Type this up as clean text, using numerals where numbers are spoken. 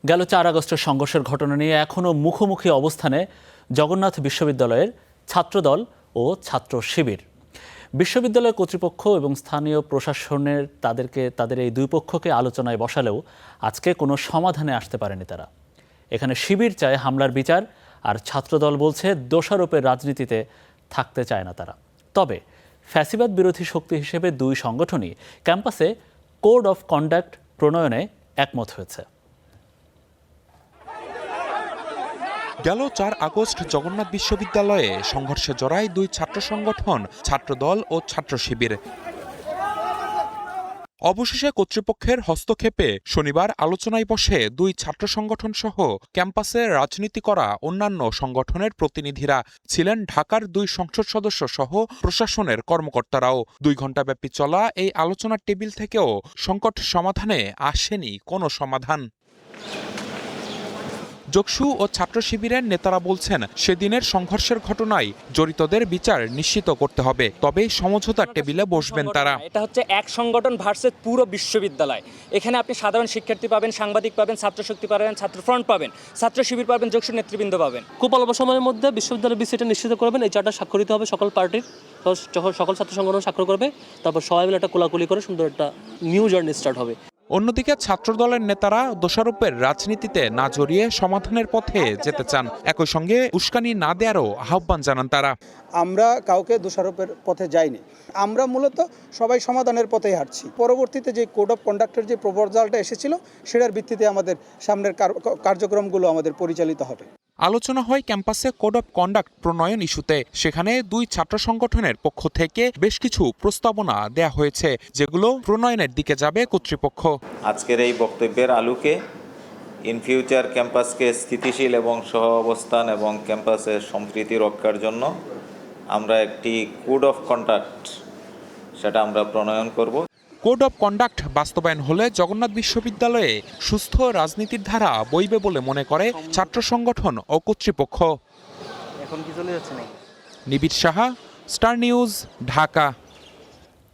গেল ৪ আগস্টের সংঘর্ষের ঘটনা নিয়ে এখনও মুখোমুখি অবস্থানে জগন্নাথ বিশ্ববিদ্যালয়ের ছাত্রদল ও ছাত্র শিবির। বিশ্ববিদ্যালয় কর্তৃপক্ষ এবং স্থানীয় প্রশাসনের তাদের এই দুই পক্ষকে আলোচনায় বসালেও আজকে কোনো সমাধানে আসতে পারেনি তারা। এখানে শিবির চায় হামলার বিচার, আর ছাত্রদল বলছে দোষারোপের রাজনীতিতে থাকতে চায় না তারা। তবে ফ্যাসিবাদ বিরোধী শক্তি হিসেবে দুই সংগঠনই ক্যাম্পাসে কোড অফ কন্ডাক্ট প্রণয়নে একমত হয়েছে। গেল ৪ আগস্ট জগন্নাথ বিশ্ববিদ্যালয়ে সংঘর্ষে জড়ায় দুই ছাত্র সংগঠন ছাত্রদল ও ছাত্র শিবির। অবশেষে কর্তৃপক্ষের হস্তক্ষেপে শনিবার আলোচনায় বসে দুই ছাত্র সংগঠন সহ ক্যাম্পাসে রাজনীতি করা অন্যান্য সংগঠনের প্রতিনিধিরা। ছিলেন ঢাকার দুই সংসদ সদস্য সহ প্রশাসনের কর্মকর্তারাও। ২ ঘণ্টাব্যাপী চলা এই আলোচনার টেবিল থেকেও সংকট সমাধানে আসেনি কোনো সমাধান। যোগসু ও ছাত্র শিবিরের নেতারা বলছেন, সেদিনের সংঘর্ষের ঘটনায় জড়িতদের বিচার নিশ্চিত করতে হবে, তবেই সমঝোতার টেবিলে বসবেন তারা। এটা হচ্ছে এক সংগঠন ভার্সেস পুরো বিশ্ববিদ্যালয়। এখানে আপনি সাধারণ শিক্ষার্থী পাবেন, সাংবাদিক পাবেন, ছাত্র শক্তি পাবেন, ছাত্র ফ্রন্ট পাবেন, ছাত্র শিবির পাবেন, যোগসু নেতৃবৃন্দ পাবেন। খুব অল্প সময়ের মধ্যে বিশ্ববিদ্যালয় বিষয়টা নিশ্চিত করবেন। এই চারটা স্বাক্ষরিত হবে সকল পার্টির, সকল ছাত্র সংগঠন স্বাক্ষর করবে, তারপর সবাই মিলে একটা কোলাকুলি করে সুন্দর একটা নিউ জার্নি স্টার্ট হবে। অন্যদিকে ছাত্রদলের নেতারা দোষারোপের রাজনীতিতে না জড়িয়ে সমাধানের পথে যেতে চান। একই সঙ্গে উস্কানি না দেওয়ারও আহ্বান জানান তারা। আমরা কাউকে দোষারোপের পথে যাইনি, আমরা মূলত সবাই সমাধানের পথেই হাঁটছি। পরবর্তীতে যে কোড অফ কন্ডাক্টের যে প্রপোজালটা এসেছিল, সেটার ভিত্তিতে আমাদের সামনের কার্যক্রমগুলো আমাদের পরিচালিত হবে। আলোচনা হয় ক্যাম্পাসে কোড অফ কন্ডাক্ট প্রণয়ন ইস্যুতে। সেখানে দুই ছাত্র সংগঠনের পক্ষ থেকে বেশ কিছু প্রস্তাবনা দেয়া হয়েছে, যেগুলো প্রণয়নের দিকে যাবে কর্তৃপক্ষ। আজকের এই বক্তব্যের আলোকে ইন ফিউচার ক্যাম্পাসকে স্থিতিশীল এবং সহ অবস্থান এবং ক্যাম্পাসের সম্প্রীতি রক্ষার জন্য আমরা একটি কোড অফ কন্ডাক্ট সেটা আমরা প্রণয়ন করব। কোড অফ কন্ডাক্ট বাস্তবায়ন হলে জগন্নাথ বিশ্ববিদ্যালয়ে সুস্থ রাজনীতির ধারা বইবে বলে মনে করে ছাত্র সংগঠন ও কর্তৃপক্ষ। এখন কি চলে যাচ্ছে না? নিবিড় সাহা, স্টার নিউজ, ঢাকা।